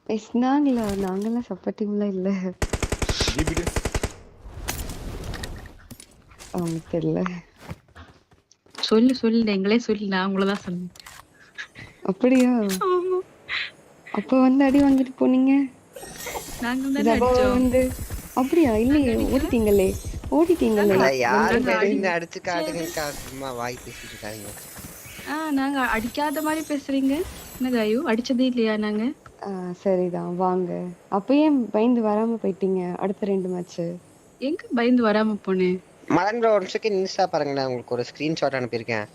பேசுனாங்களா? நாங்கலாம் சப்போர்ட்டிவ்லாம் இல்ல. ஜிபிடிஎஸ் தெரியல. சொல்லு எங்களே சொல்லு, நான் உங்களதான் சொன்னேன். அப்படியா? ஆமா, அப்ப வந்து அடி வாங்கிட்டு போனீங்க. நாங்க தானே ஜபாவ அடிச்சோம். வந்து அப்படியா? நாங்க இல்லையே, அடிக்கல. ஓடிட்டீங்களே. ஓடிட்டீங்களே. அட நாங்க யாரு நாங்க பேசுறீங்க அடிச்சது. அடிச்சு காட்டுங்கக்கா, சும்மா வாய் பேசிட்டு இருக்காங்க. நாங்க அடிக்காத மாதிரி பேசுறீங்க. என்ன காயு, அடிச்சதே இல்லையா நாங்க? சரிதான், வாங்க. அப்ப ஏன் பயந்து வராம போயிட்டீங்க அடுத்த 2 மேட்ச்? எங்க பயந்து வராம போனேன்? மதன் ப்ரோ ஒரு செகண்ட் இன்ஸ்டா பாருங்களேன், உங்களுக்கு ஒரு ஸ்கிரீன்ஷாட் அனுப்பியிருக்கேன்.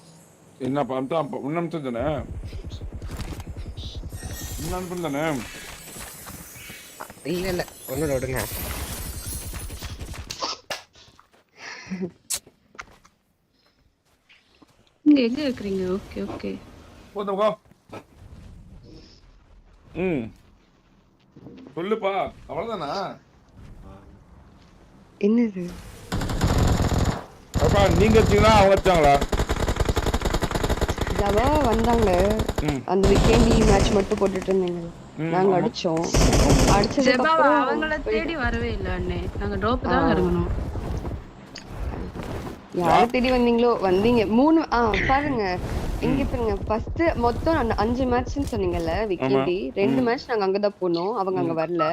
என்ன பார்த்தா நிமிஷம் தானே தானே. இல்ல ஒன்னும் விடுங்க. நீங்க எங்க இருக்கிறீங்க? ஓகே ஓகே, போதும். சொல்லுப்பா, அவ்வளவுதானா? என்னது? அப்பா நீங்க வச்சீங்களா அவங்க வச்சாங்களா? ஜபா வந்தாங்க. அந்த வீக்கெண்ட் மேட்ச் மட்டும் போட்டுட்டு இருந்தீங்க. நாங்க அடிச்சோம். அடிச்சதுக்கு அப்புறம் அவங்கள தேடி வரவே இல்ல அண்ணே. நாங்க ட்ராப் தான் இறங்கணும். யாரை தேடி வந்தீங்களோ வந்தீங்க. 3 பாருங்க இங்க பாருங்க. ஃபர்ஸ்ட் மொத்தம் 5 மேட்ச்னு சொன்னீங்கல்ல வீக்கெண்டி. 2 மேட்ச் நாங்க அங்கதான் போனோம், அவங்க அங்க வரல.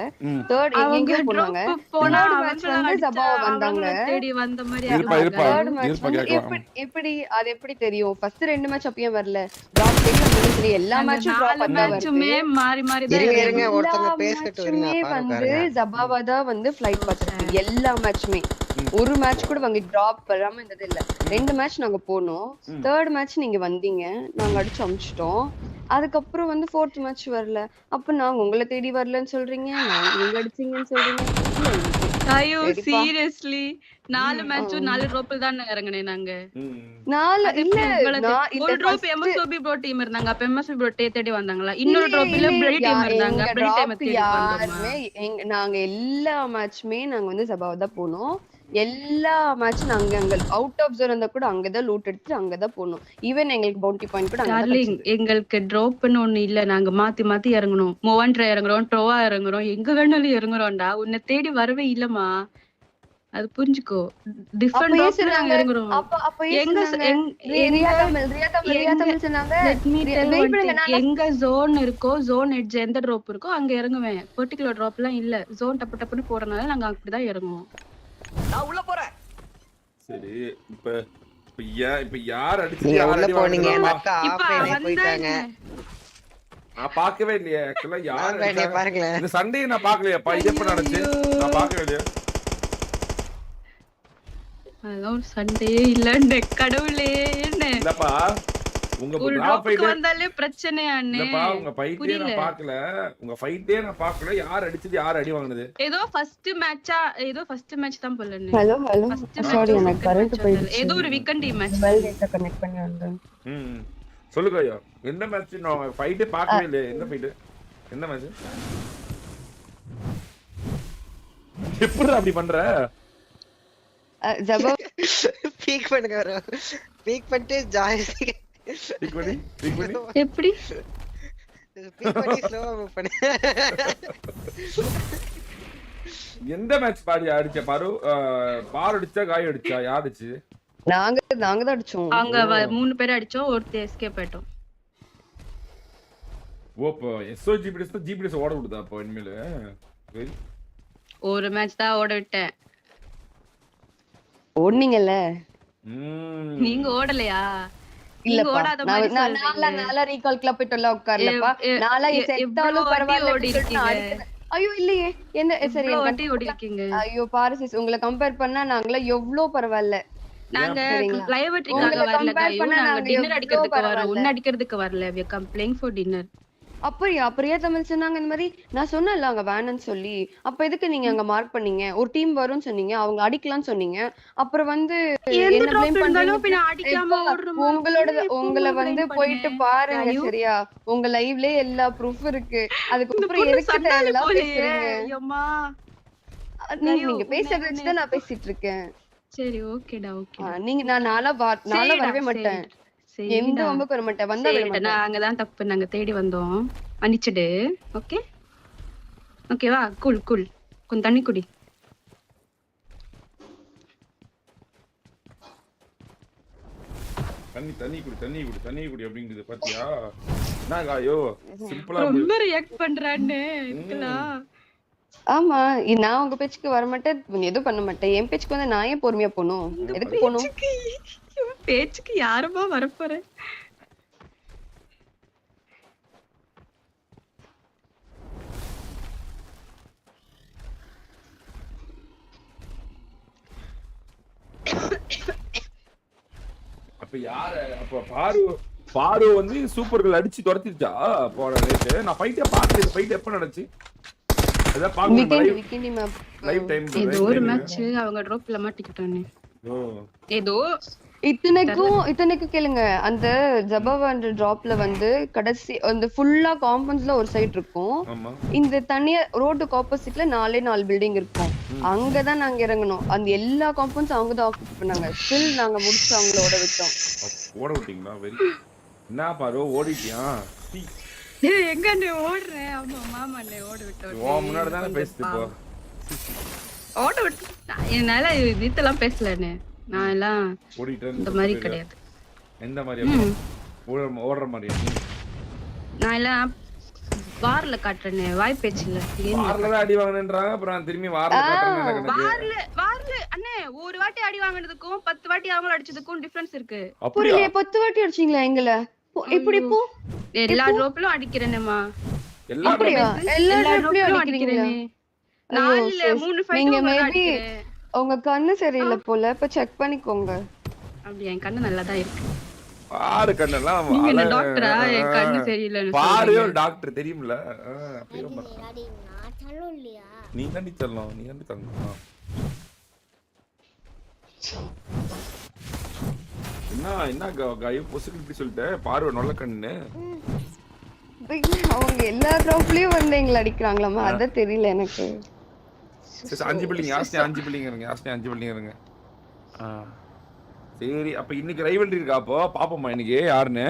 தேர்ட் எங்க போனாங்க? தேர்ட் மேட்ச் வந்து ஜபாவ வந்தாங்க. தேடி வந்த மாதிரி. தேர்ட் மேட்ச் வந்து எப்படி அது எப்படி தெரியும்? ஃபர்ஸ்ட் 2 மேட்ச் அப்பயே வரல. டிராப் தேடி வந்து எல்லா மேட்சும் டிராப் பண்ணா மேட்சுமே மாறி மாறி தான் இருங்க ஒருத்தங்க பேசிட்டு இருங்க. வந்து ஜபாவா தான் வந்து ஃளைட் பாத்துருக்கு எல்லா மேட்சுமே. ஒரு மேட்ச் கூட வாங்கி டிராப் பண்ணாம இருந்தது இல்ல. 2 மேட்ச் நாங்க போனோம். தேர்ட் மேட்ச் நீங்க வந்தீங்க, நாங்க அடிச்சு அமிச்சிட்டோம். அதுக்கப்புறம் வந்து 4th மேட்ச் வரல. அப்ப நாங்க உங்களை தேடி வரலன்னு சொல்றீங்க, நீங்க அடிச்சீங்கன்னு சொல்றீங்க. ஐயோ சீரியஸ்லி 4 மேட்சும் 4 ட்ராப்ல தான் இறங்குனேன் நாங்க. 4 இல்ல, ஒரு ட்ராப் எம்எஸ்ஓபி ப்ரோ டீம் இருந்தாங்க. அப்ப எம்எஸ்ஓபி ப்ரோ தேடி வந்தாங்களா? இன்னொரு ட்ராப்ல பிளடி டீம் இருந்தாங்க. பிளடி டீம் தேடி வந்தாங்க. நாங்க எல்லா மேட்ச்மே நாங்க வந்து ஜபாவா தான் போனோம். எல்லா மேட்சும் நாங்க அங்க அவுட் ஆஃப் ஜோன் இருந்தா கூட அங்கதான் லூட் எடுத்து அங்கதான் போனோம். ஈவன் எங்களுக்கு பவுண்டி பாயிண்ட் கூட டார்லிங், எங்களுக்கு டிராப்னு ஒண்ணு இல்ல. நாங்க மாத்தி இறங்கணும். மோவன்ட்ரா இறங்குறோம், டோவா இறங்குறோம், எங்க வேணாலும் இறங்குறோம்டா. உன்னை தேடி வரவே இல்லமா, அது புரிஞ்சுக்கோ. டிஃபரண்ட் ட்ராப்ல நாங்க இறங்குறோம். எங்க ஜோன் இருக்கோ, ஜோன் எட்ஜ் எந்த ட்ராப் இருக்கோ அங்க இறங்குவேன். பர்టిక్యులர் ட்ராப் எல்லாம் இல்ல. ஜோன் டப்பு டப்புன்னு போறனால நாங்க அப்படிதான் இறங்குவோம். நான் உள்ள போறேன். சரி, இப்ப யார் அடிச்சு உள்ள போனீங்க? மக்கா ஆஃப்லைனே போயிட்டாங்க. நான் பார்க்கவே இல்லையே. ஆக்சுவலா யார் அடிச்சாங்க பாருங்க. இந்த சண்டே நான் பார்க்கலையேப்பா. இது எப்ப நடந்துச்சு? நான் பார்க்கவே இல்லையே. அதெல்லாம் ஒரு சண்டையே இல்ல கடவுளே. இல்லப்பா, உங்க ஒரு ட்ராப்க்கு வந்தாலே பிரச்சனை அண்ணே. இல்லப்பா, உங்க ஃபைட்டே நான் பார்க்கல. உங்க ஃபைட்டே நான் பார்க்கல. யார் அடிச்சது, யார் அடி வாங்குனது? ஏதோ ஃபர்ஸ்ட் மேட்ச் தான் போலன்னு. ஹலோ சாரி, எனக்கு கரண்ட் போயிடுச்சு. ஏதோ ஒரு weekend match. Mobile data connect பண்ணி வந்தேன். சொல்லுங்க ஐயா, என்ன மேட்ச்? நான் ஃபைட்டே பார்க்கவே இல்ல. என்ன ஃபைட்? என்ன மேட்ச்? எப்படி அப்படி பண்ற? ஜபா பீக் பண்ணுங்க bro. பீக் பண்ணிட்டு ஜாய்ஸ்டிக் பீக் பண்ணி எப்படி பீக் பண்ணி ஸ்லோவா மூவ் பண்ணு. எந்த மேட்ச் பாடி அடிச்ச பாரு? பார் அடிச்சா, காய் அடிச்சா, யார் அடிச்சு? நாங்க தான் அடிச்சோம். அங்க 3 பேர் அடிச்சோம், ஒருத்தர் எஸ்கேப் ஆயிட்டோம். ஓப்போ எஸ்ஓஜிபிடிஎஸ் தான் ஜிபிடிஎஸ் ஓட விடுதா அப்போ இனிமேல்? ஒரு மேட்ச் தான் ஓட விட்டேன். ஓடுனீங்கல்ல? நீங்க ஓடலையா? இல்லப்பா, நாலா ரீகால் கிளப் போயிட்டோம்ல, உட்கார்லப்பா. நாலா செத்தாலும் பரவாயில்ல. ஐயோ இல்லையே, என்ன சரி ஓடி இருக்கீங்க. ஐயோ பாரு சிஸ், உங்களை கம்பேர் பண்ணா நாங்கள எவ்வளவு பரவாயில்ல. நாங்க லைவ் ட்ரிக்காக வரல गाइस. நாங்க டின்னர் அடிக்கிறதுக்கு வரோம், உன்ன அடிக்கிறதுக்கு வரல. we are complying for dinner. அப்படியா தமிழ் சொன்னாங்க இந்த மாதிரி. நான் சொன்னேன்ல அங்க வேணும்னு சொல்லி. அப்ப எதுக்கு நீங்க அங்க மார்க் பண்ணீங்க? ஒரு டீம் வரும்னு சொன்னீங்க, அவங்க அடிக்கலாம்னு சொன்னீங்க. அப்புறம் வந்து என்ன ப்ளேம் பண்றீங்க? உங்களை வந்து போயிட்டு பாருங்க சரியா? உங்க லைவ்லயே எல்லா ப்ரூஃப் இருக்கு. அதுக்கப்புறம் எதுக்கு தேவையில்லாம் பேசுறீங்க? நீங்க பேசுறத வச்சுதான் நான் பேசிட்டு இருக்கேன். சரி ஓகேடா, ஓகே. நீங்க நான் நாளா வரவே மாட்டேன். எந்த வம்புக்கு வர மாட்டேன். வந்தா நாங்க தான் தப்பு. நாங்க தேடி வந்தோம், மன்னிச்சிடு. ஓகே ஓகேவா? Cool cool. கொஞ்சம் தண்ணி குடி. தண்ணி குடி அப்படிங்குது பாத்தியா? என்ன காயோ சிம்பிளா ரொம்ப ரியாக்ட் பண்றான்னு இதுக்கெல்லாம். ஆமா நான் உங்க பேச்சுக்கு வர மாட்டேன், எதுவும் பண்ண மாட்டேன். என் பேச்சுக்கு வந்து நான் ஏன் பொறுமையா போகணும்? எதுக்கு போகணும்? பேச்சுக்கு யாருமா வரப்போற? அப்ப யாரு அப்ப பாரு வந்து சூப்பர்கள் அடிச்சு துரத்திருச்சா போன ரேட்? நான் ஃபைட்டே பாக்கல. ஃபைட் எப்ப நடந்துச்சு? அத பாக்கணும். வீக்கெண்ட் மேப் லைவ் டைம் ஏதோ ஒரு மேட்ச் அவங்க டிராப்ல மாட்டிக்கிட்டானே. ஏதோ இத்தனைக்கும் கேளுங்க. அந்த ஜபாவான்ற டிராப்ல வந்து கடைசி அந்த ஃபுல்லா காம்பவுண்ட்ஸ்ல ஒரு சைடு இருக்கும். இந்த தனியா ரோட்டுக்கு ஆப்போசிட்ல 4 பில்டிங் இருக்கும். அங்கதான் நாங்க இறங்கணும். அந்த எல்லா காம்பவுண்ட்ஸ் அவங்க தான் ஆக்குபை பண்ணாங்க. ஸ்டில் நாங்க முடிச்சு அவங்களோட விட்டோம். ஓட விட்டீங்களா? வெரி என்ன பாரு ஓடிட்டியா? எங்க நீ ஓடுற? ஆமா மாமா நீ ஓட விட்டோம். ஓ முன்னாடி தான பேசிட்டு போ. ஓட விட்டு என்னால இதெல்லாம் பேசலனே. நான் எல்லாம் ஓடிட்டேன். இந்த மாதிரி கிடையாது. எந்த மாதிரி ஓடுற மாதிரி? நான் எல்லாம் வார்ல காட்டுறேனே, வாய் பேச்சு இல்ல. வார்ல தான் அடி வாங்குனேன்றாங்க. அப்புறம் திரும்பி வார்ல காட்டுறேன்னு வார்ல அண்ணே ஒரு வாட்டி அடி வாங்குனதுக்கும் 10 வாட்டி அவங்க அடிச்சதுக்கும் டிஃபரன்ஸ் இருக்கு. அப்படியே 10 வாட்டி அடிச்சீங்களா எங்கள? எப்படி போ? எல்லா டிராப்லயும் அடிக்கிறேனேமா. எல்லா டிராப்லயும் அடிக்கிறேனே. 4 3 ஃபைட் அடிக்கிறேன். உங்க கண்ணு சரியில்லை போல. இப்ப செக் பண்ணிக்கோங்க. அப்படி என் கண்ணு நல்லா தான் இருக்கு. பாரு கண்ணெல்லாம் நீங்க என்ன டாக்டரா? என் கண்ணு சரியில்லைன்னு பாரு ஒரு டாக்டர் தெரியும்ல. நீ தாண்டி தரலாம். என்ன காயு பொசுக்கு இப்படி சொல்லிட்ட? பார்வை நல்ல கண்ணு. அவங்க எல்லா டிராப்லயும் வந்து எங்களை அடிக்கிறாங்களாமா? அதான் தெரியல எனக்கு. 5 பில்டிங் யாஸ்னே 5 பில்டிங் இருங்க. சரி அப்ப இன்னைக்கு ரைவல்ரி இருக்கா? அப்போ பாப்போமா இன்னைக்கு யாருன்னு?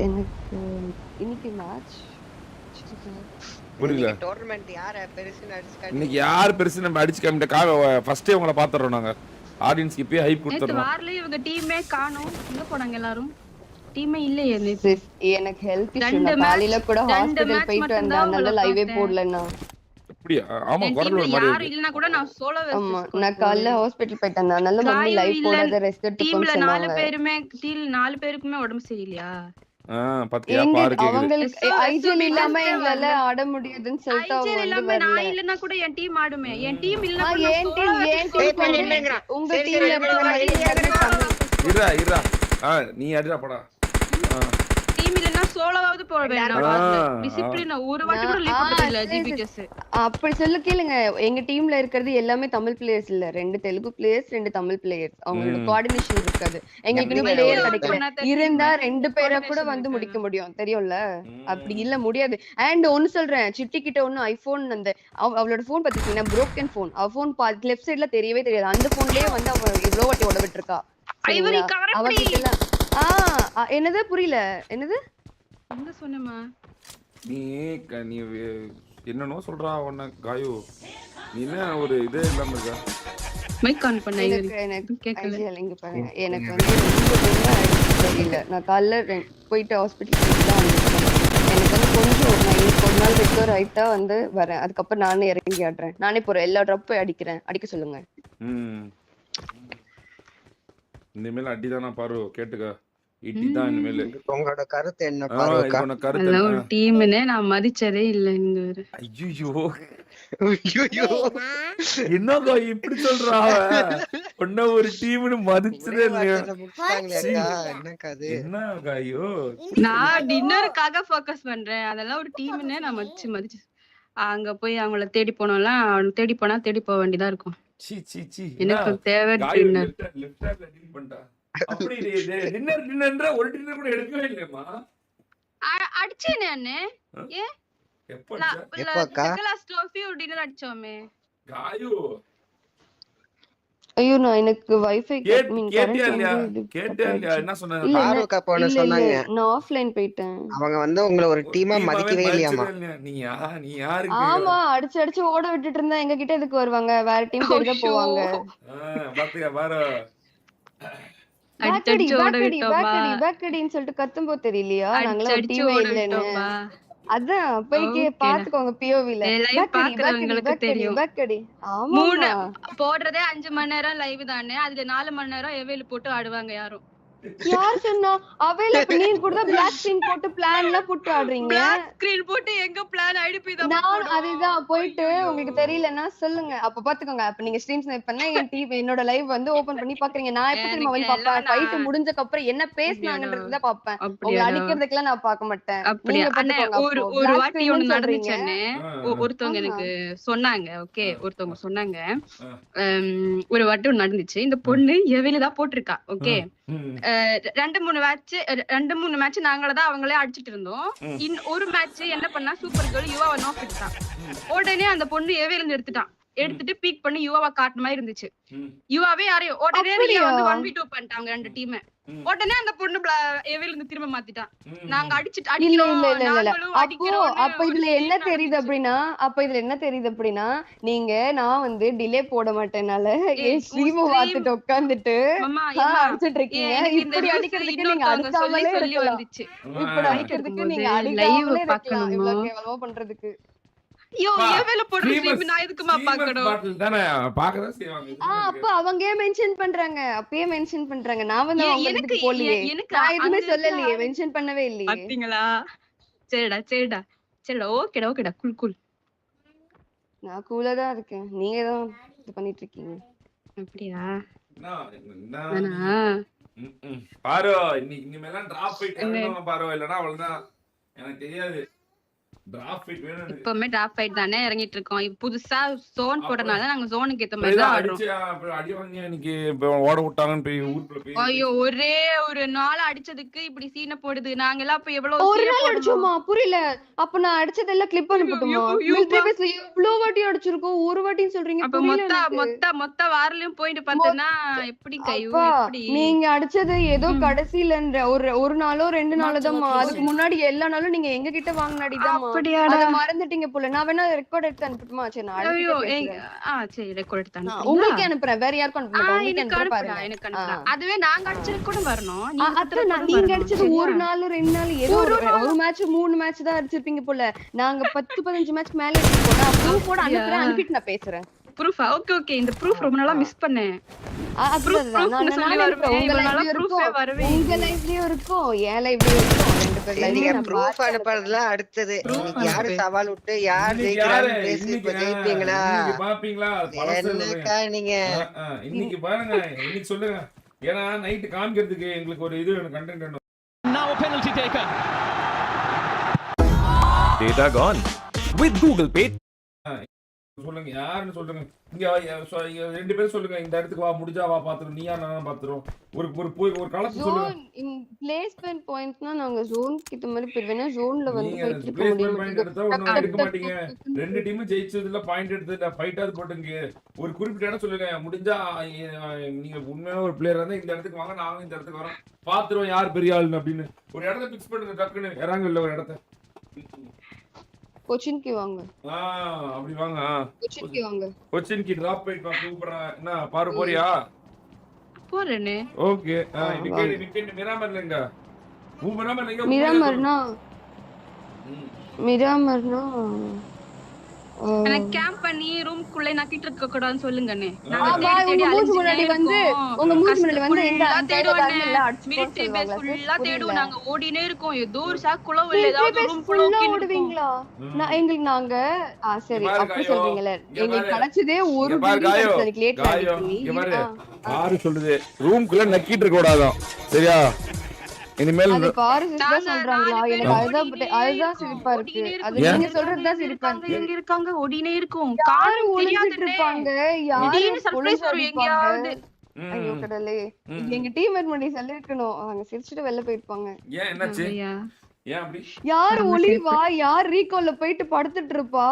எனக்கு இன்னைக்கு மேட்ச் புரியல. டோர்னமென்ட் யார பெருசுன்னு அடிச்சு இன்னைக்கு யார் பெருசு நம்ம அடிச்சு காமிட்ட ஃபர்ஸ்டே உங்களை பாத்துறோம். நாங்க ஆடியன்ஸ்க்கு இப்பயே ஹைப் கொடுத்துறோம். நேத்து வார்ல இவங்க டீமே காணோம். எங்க போனாங்க எல்லாரும்? டீமே இல்லையே நேத்து. எனக்கு ஹெல்த் இஷ்யூ. நான் காலையில கூட ஹாஸ்பிடல் போயிட்டு வந்தனால லைவே போடலன்னா. அப்படியே ஆமா குரல் ஒரு மாதிரி யாரும் இல்லனா கூட நான் சோலோவே. ஆமா நான் காலையில ஹாஸ்பிடல் போயிட்டு வந்தனால மம்மி லைவ் போடாத ரெஸ்ட் எடுத்துக்கோன்னு சொன்னாங்க. டீம்ல 4 பேருக்குமே உடம்பு சரியில்லையா? பாத்தியா பாரு கேக்குது. அவங்களுக்கு ஐஜிஎல் இல்லாம எங்களால ஆட முடியாதுன்னு சொல்லிட்டு அவங்க வந்து வரல. நான் இல்லனா கூட என் டீம் ஆடுமே. என் டீம் இல்லனா கூட ஏன் டீம் உங்க டீம்ல இருக்கிற மாதிரி இருடா நீ அடிடா போடா. டீம் இல்லனா சோலோவாவது போட வேண்டாம். டிசிப்ளின் ஒரு வாட்டி கூட லீவ் போட்டது இல்ல ஜிபிகேஸ். அப்படி சொல்ல கேளுங்க. எங்க டீம்ல இருக்கிறது எல்லாமே தமிழ் பிளேயர்ஸ் இல்ல. 2 தெலுங்கு பிளேயர்ஸ் 2 தமிழ் பிளேயர்ஸ். அவங்களோட கோஆர்டினேஷன் இருக்காது. எங்களுக்கு இன்னும் பிளேயர் கிடைக்கல. இருந்தா 2 பேரை கூட வந்து முடிக்க முடியும் தெரியும்ல. அப்படி இல்ல முடியாது. அண்ட் ஒன்னு சொல்றேன், சிட்டி கிட்ட ஒன்னு ஐபோன் அந்த அவளோட போன் பாத்தீங்கன்னா broken phone. அவ போன் லெஃப்ட் சைடுல தெரியவே தெரியாது. அந்த போன்லயே வந்து அவ இவ்ளோ வாட்டி ஓட விட்டுருக்கா. ஐவரி கவர் அப்படி. என்னது புரியல? என்னது என்ன சொன்னமா? நீ என்னனோ சொல்றா உன்ன காயு. நீ என்ன ஒரு இதே இல்லாம இருக்க? மைக் ஆன் பண்ண ஐவரி. எனக்கு கேக்கல. இங்க பாருங்க. எனக்கு வந்து ரொம்ப தெரியல. நான் காலைல போயிட்டு ஹாஸ்பிடல் போயிட்டு தான் வந்தேன். எனக்கு வந்து கொஞ்சம் நான் ஒரு நாள் ரெக்கவர் ஆயிட்டா வந்து வரேன். அதுக்கப்புறம் நானே இறங்கி ஆடுறேன். நானே போறேன். எல்லா ட்ராப் அடிக்கிறேன். அடிக்க சொல்லுங்க. இனிமேல் அடிதானா பாரு கேட்டுக்க. இடிதான் இனிமேல். உங்களோட கருத்து என்ன பாருக்கா? அதெல்லாம் ஒரு டீம்னே நான் மதிச்சதே இல்ல இங்க வர. ஐயோ என்னங்க இப்படி சொல்றா? ஒன்ன ஒரு டீம்னு மதிச்சதே இல்லையா? என்ன காயோ? நான் டின்னருக்காக ஃபோக்கஸ் பண்றேன். அதெல்லாம் ஒரு டீம்னே நான் மதிச்சு அங்க போய் அவங்கள தேடி போனோம்லாம் தேடி போக வேண்டியதா இருக்கும். எனக்கு தேவை டின்னர். அப்படி டின்னர் ஒரு டின்னர் கூட எடுக்கவே இல்லையம்மா. அடிச்சேனே அண்ணே. ஏ எப்பக்கா? கிளாஸ் ட்ரோஃபி ஒரு டின்னர் அடிச்சோமே. காயு ஐயோ நான் எனக்கு வைஃபை கேட்டியா கரண்ட் இல்லையா வந்து இது கேட்டியா கட் இல்லையா ஆயிடுச்சு. என்ன சொன்ன இல்ல பாருக்கா போன இல்ல இல்ல சொன்னாங்க நான் ஆஃப்லைன் போயிட்டேன். அவங்க வந்து உங்களை ஒரு டீமா டீமாவே மதிக்கவே இல்லையாமா. மதிச்சதே இல்லையா நீ யாருக்கு ஆமா அடிச்சு அடிச்சு ஓட விட்டுட்டு இருந்தா எங்க கிட்ட எதுக்கு வருவாங்க? வேற டீம் தேடி தான் ஐயோ போவாங்க. பாத்துக்க பாரு அடிச்சு பேக்கடி அடிச்சு ஓட பேக்கடி விட்டோமா பேக்கடி பேக்கடின்னு சொல்லிட்டு கத்தும்போது தெரியலையா அடிச்சு நாங்களாம் ஒரு அடிச்சு டீமே ஓட இல்லைன்னு. விட்டோமா அதான் போய் ஓகேடா பாத்துக்கோங்க பிஓவில. லைவ் பேக்கடி பேக்கடி பாக்குறவங்களுக்கு பேக்கடி தெரியும் பேக்கடி. 3 ஆமாமா போடுறதே 5 மணி நேரம் லைவ் தானே அதுல 4 மணி நேரம் எவையில போட்டு ஆடுவாங்க யாரும் யார் சொன்னா? அவைலபிள் நீங்க கூட தான் பிளாக் ஸ்கிரீன் போட்டு பிளான் எல்லாம் போட்டு ஆடுறீங்க. பிளாக் ஸ்கிரீன் போட்டு எங்க பிளான் ஐடிபி தான் நான் போடும் அதுதான் போயிட்டு ஐயோ உங்களுக்கு தெரியலன்னா சொல்லுங்க. அப்ப பாத்துக்கோங்க. அப்ப நீங்க ஸ்ட்ரீம் ஸ்னைப் பண்ணா என் டிவி என்னோட லைவ் வந்து ஓபன் பண்ணி பாக்குறீங்க. நான் எப்ப தெரியுமா எனக்கு வந்து பாப்பேன்? எல்லாம் ஃபைட் நான் முடிஞ்சதுக்கு அப்புறம் என்ன அப்படியாடா பேசுனாங்கன்றது தான் பாப்பேன். உங்களை அப்படியாடா அடிக்கிறதுக்கெல்லாம் நான் பார்க்க மாட்டேன். அப்படியா நீங்க அண்ணே பாத்துக்கோங்க. ஒரு அப்போ ஒரு பிளாக் வாட்டி ஸ்கிரீன்னு ஒண்ணு சொல்றீங்க. நடந்துச்சு அண்ணே ஒருத்தவங்க ஆஹா எனக்கு சொன்னாங்க ஓகே ஒருத்தவங்க சொன்னாங்க ஆ. ஒரு வாட்டி ஒண்ணு நடந்துச்சு இந்த பொண்ணு எவையில தான் போட்டிருக்கா ஓகே ம். 2-3 மேட்ச் நாங்களதான் அவங்களே அடிச்சிட்டு இருந்தோம் ம். ஒரு மேட்ச் என்ன பண்ணா சூப்பர் கேர்ள் யுவாவை நோக் எடுத்தான் உடனே அந்த பொண்ணு எவையில இருந்து எடுத்துட்டு பீக் பண்ணி யுவாவை காட்டுன மாதிரி இருந்துச்சு ம். யுவாவே யாரையும் உடனே நீங்க அப்படியா? வந்து 1v2 பண்ணிட்டாங்க 2 டீம் ம். உடனே அந்த பொண்ணு எவையில இருந்து திரும்ப மாத்திட்டான் ம். நாங்க அடிச்சிட்டு இல்ல அடிக்கிறோம் இல்ல இல்ல இல்ல இல்ல நாங்களும் அப்போ அடிக்கிறோம்னு அப்ப ஒரு இதுல என்ன சீன் தெரியுது நடந்துச்சு அப்படின்னா இதுல என்ன தெரியுது அப்படின்னா நான் வந்து டிலே போட மாட்டேனால ஏய் என் உன் ஸ்ட்ரீம் ஸ்ட்ரீம் பார்த்துட்டு உட்காந்துட்டு மாமா ஏமா அடிச்சிட்டு இருக்கீங்க. எனக்கு இந்த இப்படி நியூஸ் அடிக்கிறதுக்கு நீங்க இன்னொருத்தவங்க சொல்லி அடிக்காமலே சொல்லி இருக்கலாம். வந்துச்சு இப்படி ஆ. ஃபைட் அடிக்கிறதுக்கு நீங்க இருக்கும்போது லைவ் அடிக்காமலே இருக்கலாம். பாக்கணுமோ இவ்வளவு கேவலமா பண்றதுக்கு. ஐயோ பா, எவையில போடுற ஸ்ட்ரீமர்ஸ் ஸ்ட்ரீம் நான் எதுக்குமா ஸ்ட்ரீமர்ஸ் பாக்கணும் பாட்டில் தானே பார்க்கதான் செய்வாங்க இதுல அப்ப இருக்கு அவங்க மென்ஷன் பண்றாங்க. அப்பயே மென்ஷன் பண்றாங்க. நான் வந்து அவங்க எனக்கு இதுக்கு போலியே. எனக்கு நான் அங்க எதுவுமே இருக்கிற சொல்லலையே. மென்ஷன் பண்ணவே இல்லையே. பாத்தீங்களா சரிடா ஓகேடா குல் நான் கூலா தான் இருக்கேன். நீங்க தான் இது பண்ணிட்டு இருக்கீங்க. அப்படியா என்ன ஆனா பாரு இனிமேலாம் டிராப் ஃபைட் இறங்குவாங்க பாரு இல்லனா அவ்வளவுதான் எனக்கு தெரியாது டிராப் ஃபைட் வேணும் எனக்கு இப்பவுமே டிராப் ஃபைட் தானே இறங்கிட்டு இருக்கோம் இப்ப புதுசா ஜோன் அப்புறம் போடுறதுனால நாங்க ஜோனுக்கு ஏத்த மாதிரி தான் ஆடுறோம் அடிச்சு அப்புறம் அடி வாங்கி இன்னைக்கு ஓட விட்டாங்கன்னு போய் ஊருக்குள்ள போய் ஐயோ ஒரே ஒரு நாள் அடிச்சதுக்கு இப்படி சீனை போடுது நாங்க எல்லாம் இப்ப எவ்வளவு ஒரு சீனை நாள் போடணும் அடிச்சோமா? புரியல. அப்ப நான் அடிச்சதெல்லாம் கிளிப் அனுப்பட்டுமா? மிலிட்டரி பேஸ்ல எவ்வளவு வாட்டி அடிச்சிருக்கோம். ஒரு வாட்டின்னு சொல்றீங்க. அப்ப புரியல எனக்கு. மொத்த வாரலையும் போயிட்டு பார்த்தேன்னா எப்படி கையு அப்பா எப்படி நீங்க அடிச்சது ஏதோ கடைசில ஒரு நாளோ 2 நாளோ தான். அதுக்கு முன்னாடி எல்லா நாளும் நீங்க எங்க கிட்ட வாங்கின அடிதாம்மா. அப்படியாடா அத மறந்துட்டீங்க போல. நான் வேணா ரெக்கார்ட் எடுத்து அனுப்பட்டுமா? சரி நான் ஐயோ அழுத்திட்டே பேசுறேன். சரி ரெக்கார்ட் எடுத்து அனுப்புறீங்களா உங்களுக்கு அனுப்புறேன். வேற யாருக்கும் அனுப்ப மாட்டேன். உங்களுக்கு எனக்கு அனுப்புறேன் அனுப்புடா பாருங்க. எனக்கு அனுப்புடா அதுவே நாங்க அடிச்சது கூட வரணும் அதான் நீங்க அடிச்சது ஒரு நாள் 2 நாள் ஏதோ ஒரு மேட்ச் 3 மேட்ச் தான் அடிச்சிருப்பீங்க போல. நாங்க 10-15 மேட்ச் மேல அடிச்சிருக்கோம். நான் ப்ரூஃபோட அனுப்புறேன். அனுப்பிட்டு நான் பேசுறேன். ப்ரூஃபா ஓகே இந்த ப்ரூஃப் ரொம்ப நாளா மிஸ் பண்ணேன் உங்க லைவ்லயும் இருக்கும் என் லைவ்லயும் இருக்கும். 2 பேர் நீங்க லைவ்லயும் ப்ரூஃப் அனுப்புறதுலாம் அடுத்தது. இன்னைக்கு யாரு சவால் விட்டு யார் ஜெயிக்கிறான்னு பேசி இப்ப ஜெயிப்பீங்களா? இன்னைக்கு பாப்பீங்களா என்னக்கா நீங்க இன்னைக்கு பாருங்க இன்னைக்கு சொல்லுங்க ஏன்னா நைட் காமிக்கிறதுக்கு எங்களுக்கு ஒரு இது கண்டென்ட் வேணும். Now a penalty taker. Data gone. With Google Pay. சொல்லுங்க யாருன்னு சொல்லுங்க இங்க 2 பேரும் சொல்லுங்க இந்த இடத்துக்கு வா முடிஞ்சா வா பாத்துறோம் நீயா நானும் பாத்துறோம் ஒரு போய் ஒரு களத்து சொல்லுங்க பிளேஸ்மென்ட் பாயிண்ட்ஸ்னா நாங்க ஜோன் கிட்ட மாதிரி போய்வேனா ஜோன்ல வந்து நீங்க ஃபைட் இருக்க பிளேஸ்மென்ட் பாயிண்ட் முடியும். எடுத்தா ஒண்ணும் எடுக்க மாட்டீங்க. 2 டீமும் ஜெயிச்சதுல பாயிண்ட் எடுத்து ஃபைட்டாது போட்டுங்க. ஒரு குறிப்பிட்ட இடம் சொல்லுங்க முடிஞ்சா நீங்க உண்மையான ஒரு பிளேயரா இருந்தா இந்த இடத்துக்கு வாங்க நாங்க இந்த இடத்துக்கு வரோம் பாத்துறோம் யார் பெரிய ஆளுன்னு அப்படின்னு ஒரு இடத்தை ஃபிக்ஸ் பண்ணுங்க டக்குன்னு இறங்கல ஒரு இடத்தை கொச்சின்க்கு வாங்க. அப்படி வாங்க கொச்சின்க்கு வாங்க. கொச்சின்க்கு டிராப் போயிட்டு வா கூப்பிடுறேன் என்ன பாரு போறியா போறேனே ஓகே விக்கெட் மிராமர்லங்க மிராமர்னா எனக்கு கேம்ப் பண்ணி ரூம்க்குள்ள நக்கிட்டு இருக்க கூடாதுன்னு சொல்லுங்கண்ணே உங்க மூஞ்சி முன்னாடி வந்து இந்த மிலிட்டரி பேஸ் ஃபுல்லா தேடுவோம் நாங்க ஓடினே இருக்கோம் ஏதோ ஒரு சாக்குள்ள இல்ல ஏதாவது ரூம்க்குள்ள ஓடுவீங்களா? எங்களுக்கு நாங்க சரி அப்படி சொல்றீங்களே எங்களுக்கு கிடைச்சதே ஒரு யாரு சொல்லுது ரூம்க்குள்ள நக்கிட்டு இருக்க கூடாதான் சரியா இனிமேல் அது பாரு சிஸ்டர் சொல்றாங்களா? எனக்கு அதுதான் சிரிப்பா இருக்கு. அது நீங்க சொல்றதுதான் சிரிப்பா இருக்கு. எங்க இருக்காங்க ஓடினே இருக்கும் யாரு ஒளிஞ்சிட்டு இருப்பாங்க? யாரு சர்ப்ரைஸ் வரும் எங்கயாவது ஐயோ கடலே எங்க டீம்மேட் முன்னாடி சொல்லிருக்கணும். அவங்க சிரிச்சிட்டு வெளில போயிருப்பாங்க. ஏன் என்னாச்சு ஏன் அப்படி யார் ஒளிவா யார் ரீகால்ல போயிட்டு படுத்துட்டு இருப்பா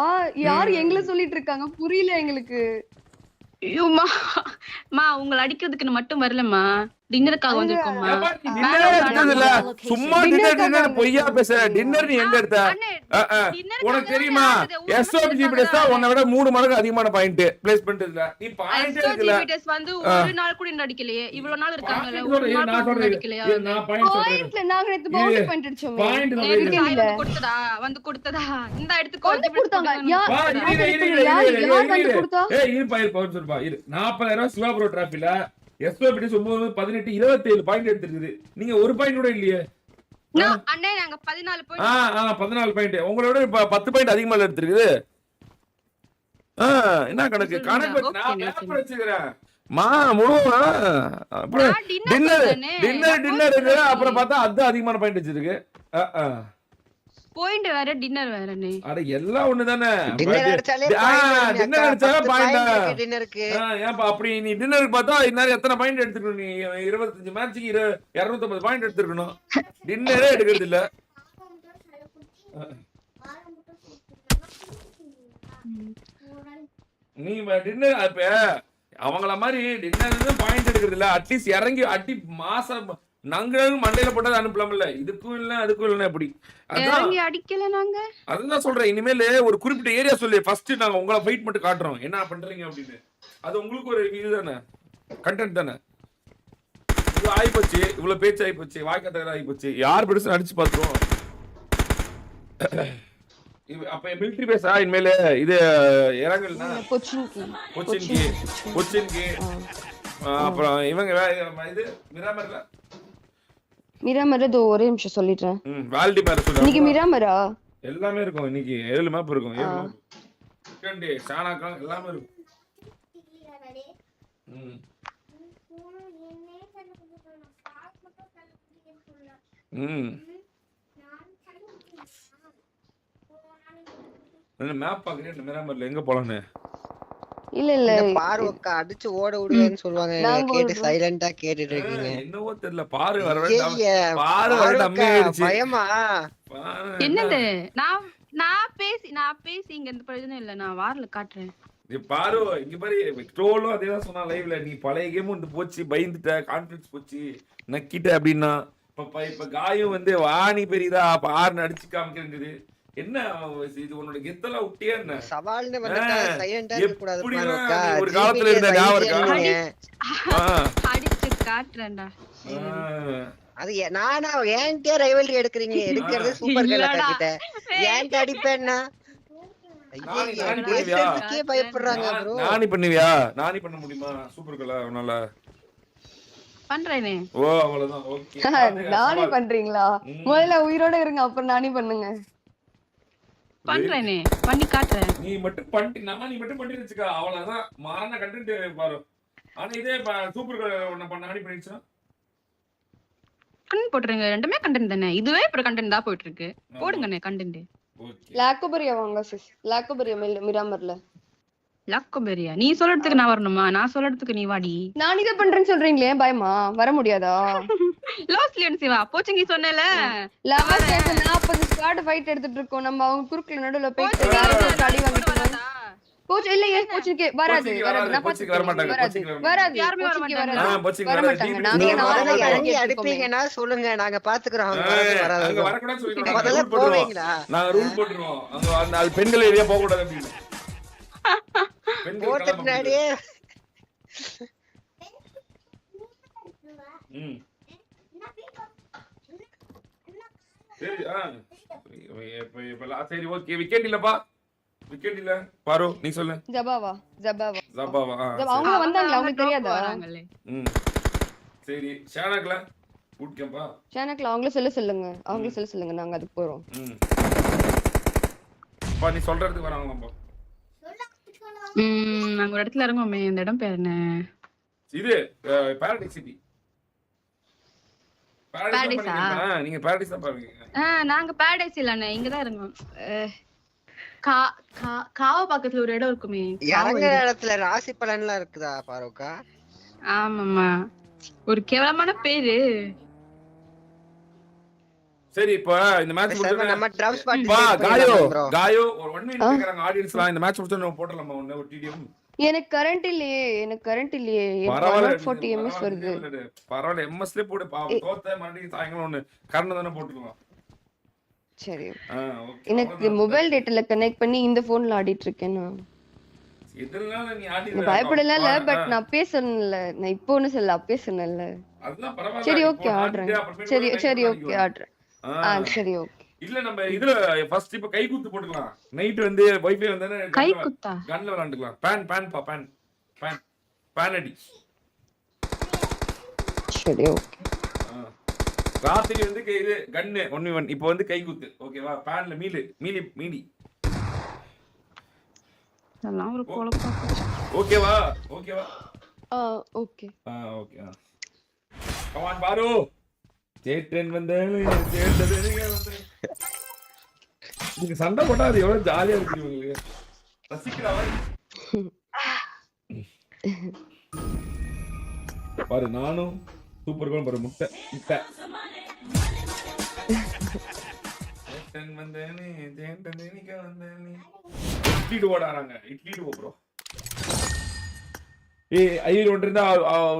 யார் எங்களை சொல்லிட்டு இருக்காங்க புரியல எங்களுக்கு. ஐயோமா மா உங்களை அடிக்கிறதுக்கு மட்டும் வரலம்மா, டின்னருக்காக வந்திருக்கோம்மா. ஏப்பா, நீ dinner எடுத்தது இல்ல. சும்மா dinner பொய்யா பேசுற. dinner நீ எங்க எடுத்த? உனக்கு தெரியுமா SOBGBTS தான் உன்னை விட 3 மடங்கு அதிகமான பாயிண்ட் பிளேஸ்மெண்ட் இல்ல. நீ பாயிண்ட் எடுக்கல. SOBGBTS வந்து ஒரு நாள் கூட இன்னும் அடிக்கலையே. இவ்வளவு நாள் இருக்காங்கல்ல, ஒரு நாள் நான் கூட சொல்றேன் அடிக்கலையா? நான் பாயிண்ட் சொல்றேன். பாயிண்ட்ல நாங்க நேத்து பவுண்டரி பாயிண்ட் அடிச்சோமே. பாயிண்ட் நேத்து சொல்றேன். சாய் வந்து கொடுத்ததா? வந்து கொடுத்ததா? இந்த எடுத்துக்கோ. வந்து கொடுத்தாங்க. வா, யார் வந்து கொடுத்தா? ஏய் இருப்பா சொல்லுப்பா இரு. 40,000 சிவா ப்ரோ டிராஃபில SOBGBTS 9 18 27 பாயிண்ட் எடுத்துருக்குது. நீங்க ஒரு பாயிண்ட் கூட இல்லையே. அண்ணே நாங்க 14 பாயிண்ட் 14 பாயிண்ட். உங்களோட இப்ப 10 பாயிண்ட் அதிகமா எடுத்துருக்குது. என்ன கணக்கு கணக்கு நான் பேப்பர் வச்சுக்கிறேன். மா முழுவா அப்புறம் டின்னர் அப்புறம் பார்த்தா அது அதிகமான பாயிண்ட் வச்சிருக்கு. பாயிண்ட் வேற டின்னர் வேறனே. அட எல்லாம் ஒண்ணுதானே. டின்னர் அடிச்சாலே டின்னர் அடிச்சாலே பாயிண்ட். டின்னருக்கு ஏன்பா அப்படி நீ டின்னருக்கு பார்த்தா இந்நேரம் எத்தனை பாயிண்ட் எடுத்துக்கணும்? நீ 25 மேட்சுக்கு 250 பாயிண்ட் எடுத்துக்கணும். டின்னரே எடுக்கிறது இல்ல. நீ டின்னர் அப்ப அவங்கள மாதிரி டின்னர் பாயிண்ட் எடுக்கிறது இல்ல. அட்லீஸ்ட் இறங்கி அடி மாசம் நாங்களும் மண்டையில போட்டது அனுப்பலாம்ல. இதுக்கும் இல்ல அதுக்கும் இல்ல. எப்படி இறங்கி அடிக்கல நாங்க. அதுதான் சொல்றேன். இனிமேல் ஒரு குறிப்பிட்ட ஏரியா சொல்லி ஃபர்ஸ்ட் நாங்க உங்களை ஃபைட் மட்டும் காட்டுறோம் என்ன பண்றீங்க அப்படின்னு. அது உங்களுக்கு ஒரு இதுதானே, கண்டென்ட் தானே. இது ஆயிப்போச்சு, இவ்வளவு பேச்சு ஆயிப்போச்சு, வாய்க்கத்தகர ஆயிப்போச்சு. யார் பெருசு அடிச்சு பாத்துருவோம். அப்ப மிலிட்டரி பேஸா இனிமேல இது இறங்கல்னா கொச்சின்கி அப்புறம் இவங்க இது மிராமர்ல மிராமர் ஒரே நிமிஷம் சொல்லிடுறேன். வால்டி பேர சொல்லுங்க. இன்னைக்கு மிராமரா எல்லாமே இருக்கும். இன்னைக்கு 7 மேப் இருக்கும். 7 மேப் கண்டி சானாக்கம் எல்லாமே இருக்கும். மேப் பாக்குறேன். மிராமர்ல எங்க போலான்னு இல்ல பார்வக்கா அடிச்சு ஓட விடுவேன்னு சொல்லுவாங்க. கேட்டு சைலண்டா கேட்டுட்டு இருக்கீங்க. என்னவோ தெரியல. பாரு வர வேண்டாம். பாரு வர அம்மே ஆயிடுச்சு. பயமா என்னது? நான் பேசி இங்க எந்த பிரயோஜனம் இல்ல. நான் வார்ல காட்டுறேன். நீ பாரு இங்க பாரு. ட்ரோலும் அதேதான் சொன்னா லைவ்ல. நீ பழைய கேம் வந்து போச்சு, பயந்துட்ட, கான்ஃபிடன்ஸ் போச்சு, நக்கிட்ட அப்படின்னா. இப்ப காயம் வந்து வாணி பெரியதா ஆறுன்னு அடிச்சு காமிக்கிறது. என்ன இது உன்னோட கெத்தெல்லாம் விட்டியா என்ன? சவால்னு வந்துட்டா சைலண்டா இருக்க கூடாது. ஒரு காலத்துல இருந்த ஞாபகம் அடிச்சு காட்டுறேன்டா. அது நானா ஏன்டே ரைவல்ரி எடுக்கறீங்க? எடுக்கிறது சூப்பர் கேர்ள் கிட்ட ஏன்டா அடிப்பேன்னா ஐயே பயப்படுறாங்க ப்ரோ. நானி பண்ணுவியா? நானி பண்ண முடியுமா சூப்பர் கேர்ள் உன்னால? பண்றேனே. ஓ அவ்வளவுதான். ஓகே நானி பண்றீங்களா? முதல்ல உயிரோட இருங்க அப்புறம் நானி பண்ணுங்க. பண்றேனே, பண்ணி காட்டுறேன். நீ மட்டும் பண்ணி நானி மட்டும் பண்ணி வச்சுக்க. அவ்வளவுதான். மாறான கண்டென்ட் பாரு. ஆனா இதே சூப்பர் கேர்ள் ஒண்ணு பண்ண நானி பண்ணிடுச்சா? கண்டென்ட் போட்டுருங்க. ரெண்டுமே கண்டென்ட் தானே. இதுவே இப்ப கண்டென்ட் தான் போயிட்டு இருக்கு. போடுங்கண்ணே கண்டென்ட். ஓகே லாக்கோபரியா வாங்க சிஸ். லாக்கோபரியா மிராமர்ல. லாக்கோபரியா நீ சொல்றதுக்கு நான் வரணுமா? நான் சொல்றதுக்கு நீ வாடி. நான் இத பண்றேன்னு சொல்றீங்களே பயமா? வர முடியாதா? லாஸ்ட்லியன் சிவா போச்சிங்கி சொன்னேல. 40 ஸ்குவாட் ஃபைட் எடுத்துட்டு இருக்கோம். நம்ம அவங்க குறுக்குல நடுவுல போய் வேற ஒரு அடி வாங்கிட்டோம். கோச் இல்லையே. கோச்சுக்கு வராது. நான் கோச்சுக்கு வர மாட்டாங்க. வராது. யாருமே வர மாட்டாங்க. கோச்சுக்கு வர மாட்டாங்க. நீங்க முதல்ல இறங்கி அடிப்பீங்கன்னா சொல்லுங்க, நாங்க பாத்துக்கறோம். அங்க வர கூடாது சொல்லிடுங்க. முதல்ல போவீங்களா? நாங்க ரூல் போட்டுறோம். அங்க அந்த பெண்கள் ஏரியா போக கூடாது அப்படி. போட்ட பின்னாடியே சரி ஓகே. விக்கெட் இல்லப்பா. விக்கெட் இல்ல. பாரு நீ சொல்லு. ஜபாவா. அவங்க வந்தாங்களா? உங்களுக்கு தெரியாதா? சரி ஷானக்ல பூட் கேம்பா. ஷானக்ல அவங்கள சொல்லுங்க. அவங்கள சொல்லுங்க. நாங்க அதுக்கு போறோம். பா நீ சொல்றதுக்கு வராங்கப்பா. நாங்க ஒரு இடத்துல இறங்குவோமே. இந்த இடம் பேர் என்ன? இது பாரடைஸ் சிட்டி. பாரடைஸா? நீங்க பாரடைஸ் தான் பாருங்க. நாங்க பாரடைஸ் இல்லண்ணே. இங்க தான் இறங்குவோம். காவ பக்கத்துல ஒரு இடம் இருக்குமே. இறங்குற இடத்துல ராசி பலன்லாம் இருக்குதா பாருக்கா? ஆமாமா. ஒரு கேவலமான பேரு. சரி இப்ப இந்த மேட்ச் முடிஞ்சா நம்ம டிராப் ஸ்பாட் காயோ ஒரு 1 மினிட் கேக்குறாங்க ஆடியன்ஸ்லாம். இந்த மேட்ச் முடிஞ்சா நம்ம போடலாமா ஒரு டிடிஎம்? எனக்கு கரண்ட் இல்லையே எனக்கு பரவாயில்ல 140 ms வருது. பரவாயில்ல எம்எஸ்ல போடு பாவம் தோத்த மறுபடியும் சாயங்காலம் ஒண்ணு கரண்ட் தானே போட்டுக்கலாம். சரி ஓகே எனக்கு மொபைல் டேட்டால கனெக்ட் பண்ணி இந்த போன்ல ஆடிட்டு இருக்கேன் நான். இதனால நீ ஆடி நான் பயப்படல இல்ல பட் நான் பேசணும்ல நான் இப்போ ஒண்ணு சொல்ல அப்பே சொன்னேன்ல. அதெல்லாம் பரவாயில்ல. சரி ஓகே ஆடுறேன். சரி ஓகே ஆடுறேன். சரி ஓகே. இல்ல நம்ம இதுல ஃபர்ஸ்ட் இப்ப கை குத்து போட்டுக்கலாம். நைட் வந்து வைஃபை வந்தானே கை குத்தா கன்ல விளையாண்டுக்கலாம். பேன் அடி. சரி ஓகே. ராத்திரி வந்து இது கன்னு 1v1 இப்போ வந்து கை குத்து ஓகேவா? பேன்ல மீலி அதெல்லாம் ஒரு கொலப்பா. ஓகேவா? ஓகே. ஓகே கம் ஆன் பாரு. சேட்டன் வந்தாலே சேட்டதே வந்து நீங்க சண்டை போட்டா அது எவ்வளவு ஜாலியா இருக்கு உங்களுக்கு. ரசிக்கிறவா பாரு நானும் சூப்பர் கோல் பாரு முட்டை சேட்டன் வந்தாலே சேட்டதே வந்தாலே இட்லி ஓடாறாங்க. இட்லி ப்ரோ ஐயோ ஒன்றிருந்தா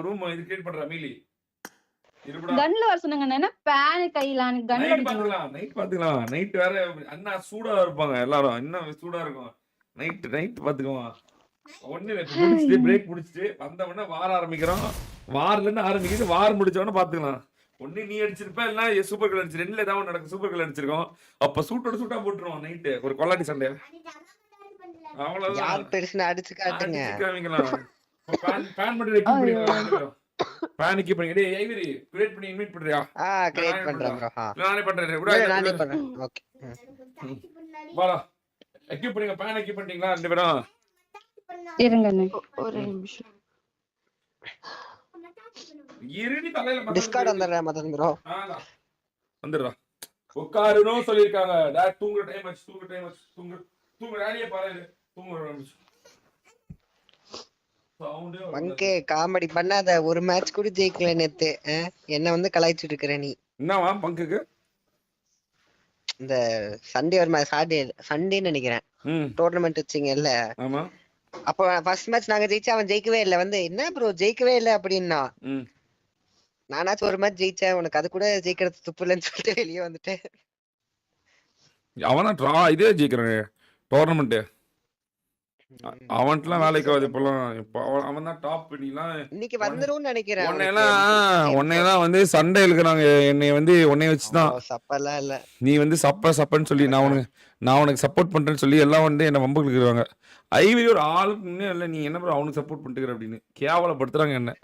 ரூம் இது கிரியேட் பண்ற மீலி இருபடா கன்ல வர சொன்னாங்க என்ன பேன் கையில கன் நைட் பாத்துக்கலாம். நைட் வேற அண்ணா சூடா இருப்பாங்க எல்லாரும். இன்னும் சூடா இருக்கும். நைட் பாத்துக்குவோம். ஒண்ணு முடிச்சுட்டு பிரேக் முடிச்சுட்டு வந்த உடனே வார ஆரம்பிக்கிறோம். வார்ல இருந்து ஆரம்பிக்கிட்டு வார் முடிச்ச உடனே பாத்துக்கலாம். ஒண்ணு நீ அடிச்சிருப்ப இல்ல சூப்பர் கல் அடிச்சு ரெண்டுல ஏதாவது நடக்கும். சூப்பர் கல் அடிச்சிருக்கோம். அப்ப சூட்டா போட்டுருவோம். நைட்டு ஒரு கொல்லாடி சண்டை அவ்வளவுதான். யார் பெருசுன்னு அடிச்சு காட்டுங்க. பேன் பண்ணி ரெக்கி பண்ணிடுவோம். பானிக்கி பண்ணி டேய் ஐவரி கிரியேட் பண்ணி இன்வைட் பண்றியா? கிரியேட் பண்றேன் ப்ரோ. நானே பண்றேன். நானே பண்றேன். ஓகே வாடா எக்யூப் பண்ணீங்க. பேன் எக்யூப் பண்ணிட்டீங்களா ரெண்டு பேரும்? இருங்கண்ணே ஒரு நிமிஷம். இருடி தலையில டிஸ்கார்ட் வந்துறேன் மதன் ப்ரோ. வந்துடுறா. உட்காருனோ சொல்லிருக்காங்க. டேட் தூங்குற டைம் ஆச்சு. தூங்கு ராணியே பாரு. தூங்குற மங்கே காமெடி பண்ணாத. ஒரு மேட்ச் கூட ஜெயிக்கல நேத்து. என்ன வந்து கலாய்ச்சிட்டு இருக்கற நீ. என்னவா பங்குக்கு இந்த சண்டே ஒரு மேட்ச் சண்டேன்னு நினைக்கிறேன். டோர்னமெண்ட் வச்சிங்கல்ல. ஆமா. அப்ப ஃபர்ஸ்ட் மேட்ச் நாங்க ஜெயிச்சா அவன் ஜெயிக்கவே இல்ல. வந்து என்ன ப்ரோ ஜெயிக்கவே இல்ல அப்படின்னா நானாச்சும் ஒரு மேட்ச் ஜெயிச்சேன். உனக்கு அது கூட ஜெயிக்கிறது துப்பு இல்லைன்னு சொல்லிட்டு வெளியே வந்துட்டேன். அவனா இதே ஜெயிக்கிறான் டோர்னமெண்ட். அவன்ட்டுலாம் வேலைக்கு ஆகுது இப்பெல்லாம். இப்போ அவன் தான் டாப் பண்ணிலாம். இன்னைக்கு வந்துரும்னு நினைக்கிறேன். உன்னையெல்லாம் வந்து சண்டை இருக்கிறாங்க. என்னை வந்து உன்னைய வச்சுதான் சப்பெல்லாம் இல்ல. நீ வந்து சப்பன்னு சொல்லி நான் உனக்கு சப்போர்ட் பண்றேன்னு சொல்லி எல்லாம் வந்து என்ன வம்பு இருக்கிறாங்க. ஐவரி ஒரு ஆளுக்கு முன்னே இல்லை நீ என்ன ப்ரோ அவனுக்கு சப்போர்ட் பண்ணிட்டுக்கிற அப்படின்னு கேவலப்படுத்துறாங்க. என்ன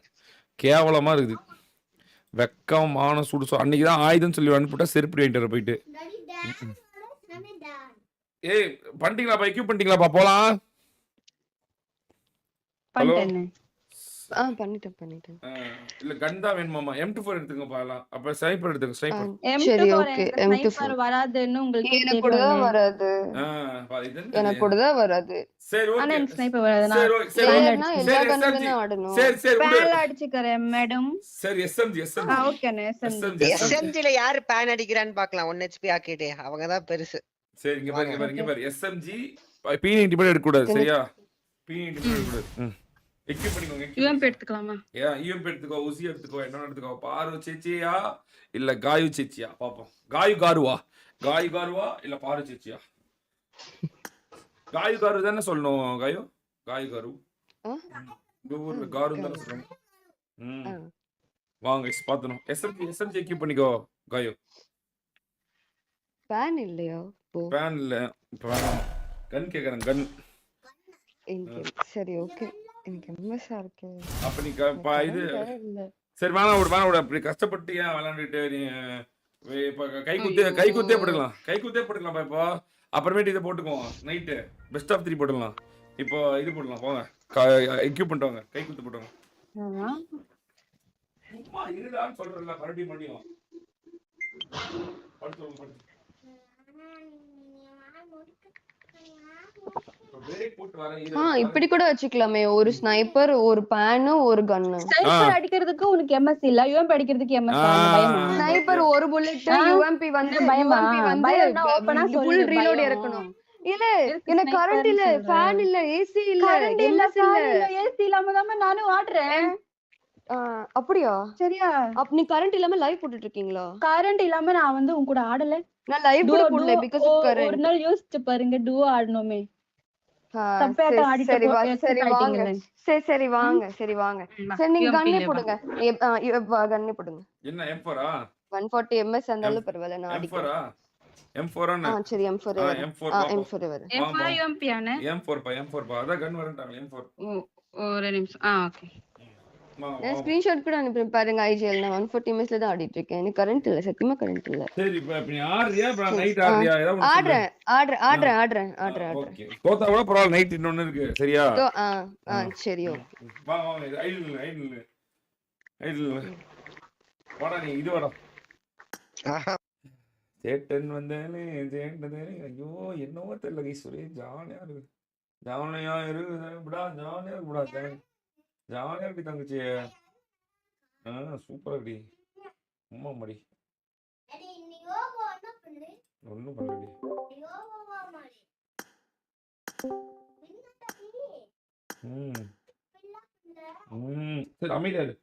கேவலமா இருக்குது. வெக்கம் மானம் சுடு. அன்னைக்குதான் ஆயுதம் சொல்லி அனுப்பிட்டா செருப்பு வாங்கிட்டு போயிட்டு ஏய் பண்ணிட்டீங்களாப்பா? எக்யூப் பண்ணிட்டீங்களாப்பா? போலாம். பண்ணிட்டேன். இல்ல கன் தான் வேணுமாமா? M24 எடுத்துங்கப்பா எல்லாம். அப்ப ஸ்னைப்பர் எடுத்துங்க. ஸ்னைப்பர் சரி ஓகே. M24 வராதுன்னு உங்களுக்கு எனக்கு கூட தான் வராது. எனக்கு கூட தான் வராது. சரி ஓகே. ஆனா எனக்கு ஸ்னைப்பர் வராதுனா இல்லனா எல்லா கன்னுமே ஆடணும். சரி பேல அடிச்சுக்கறேன் மேடம். சரி SMG ஓகேண்ணே. SMGல யாரு பேன் அடிக்கிறான்னு பார்க்கலாம். 1 HP ஆக்கிட்டே அவங்க தான் பெருசு. சரி இங்க பாரு SMG P90 கூட எடுக்க கூடாது. சரியா? P90 கூட எடுக்க கூடாது. எக்யூப் பண்ணிக்கோங்க. UMP எடுத்துக்கலாமா? UMP எடுத்துக்கோ. உசி எடுத்துக்கோ. என்ன எடுத்துக்கோ. பாரு சேச்சியா இல்ல காயு சேச்சியா பாப்போம். காயு காருவா இல்ல பாரு சேச்சியா? காயு காரு தானே சொல்லணும். காயு காரு ஊர்ல காரு தானே சொல்லணும். வாங்க பாத்துனோம். SMG எக்யூப் பண்ணிக்கோ. காயு பேன் இல்லையா? பேன் இல்ல. கன் கேக்குறேன். கன் சரி ஓகே. எனக்கு எம்எஸ்ஆ இருக்கு. அப்ப நீ இது சரி வேணாம் அப்படி கஷ்டப்பட்டு ஏன் விளையாண்டுட்டு நீ இப்ப கை குத்தே போட்டுக்கலாம். இப்போ அப்புறமேட்டு இதை போட்டுக்குவோம். நைட்டு பெஸ்ட் ஆஃப் 3 போட்டுக்கலாம். இப்போ இது போடலாம். போங்க எக்யூப் பண்ணிட்டு கை குத்து போட்டுவாங்க. சும்மா இருடான்னு சொல்றேன்ல மறுபடியும் இப்படி கூட வச்சுக்கலாமே. ஒரு ஸ்னைப்பர், ஒரு பேன், ஒரு கன்னு. ஸ்னைப்பர் அடிக்கிறதுக்கு உனக்கு எம்எஸ் இல்ல, யூஎம்பி அடிக்கிறதுக்கு எம்எஸ் பயமா? ஸ்னைப்பர் ஒரு புல்லட், யூஎம்பி வந்து பயமா? பயம்னா ஓபனா சொல்லு. ஃபுல் ரீலோட் இறக்கணும். இல்ல எனக்கு கரண்ட் இல்ல, ஃபேன் இல்ல, ஏசி இல்ல, கரண்ட் இல்ல, எம்எஸ் இல்ல. ஃபேன் இல்ல, ஏசி இல்லாம தான் நானும் ஆடுறேன். அப்படியா? சரியா? அப்ப நீ கரண்ட் இல்லாம லைவ் போட்டுட்டு இருக்கீங்களா? கரண்ட் இல்லாம நான் வந்து உன் கூட ஆடல. நான் லைவ் கூட போடல பிகாஸ் ஆஃப் ஒரு கரண்ட். நாள் யோசிச்சு பாருங்க, டுவோ ஆடணுமே. சரி தப்பேட்டம் ஆடிட்டு சரி வாங்க, ஆயிட்டீங்கல்ல. சரி வாங்க, சரி நீங்க கண்ணே போடுங்க. கண்ணே போடுங்க. என்ன M4 140 ms இருந்தாலும் பரவாயில்ல, நான் M4 அடிக்கிறேன். M4 சரி M4 வரும். M4 M4 வரும். M4 UMP-யான? M4 பா அதான் கன் வரட்டாங்க M4. ஒரு நிமிஷம். ஓகே. நான் ஸ்கிரீன்ஷாட் கூட அனுப்புறேன் பாருங்க. ஐஜிஎல் நான் 140 ms ல தான் ஆடிட்டு இருக்கேன். எனக்கு கரண்ட் இல்ல, சத்தியமா கரண்ட் இல்ல. சரி இப்ப நீ ஆடுறியா அப்புறம் நைட் ஆடுறியா ஏதாவது ஆடுறேன். ஓகே தோத்தா கூட பரவாயில்லை, நைட் இன்னொன்னு இருக்கு சரியா? சரி ஓகே. வா ஐடில் வாடா நீ இது வாடா. சேட்டன் வந்தானே ஐயோ என்னவோ தெரியல ஈஸ்வரி, ஜாலியா இருக்குடா, ஜாலியா இருக்கு தங்கச்சி. சூப்பரா இருக்கு அம்மா மடி ஒன்னும் பண்ணலடி. சரி அமைதியா இரு.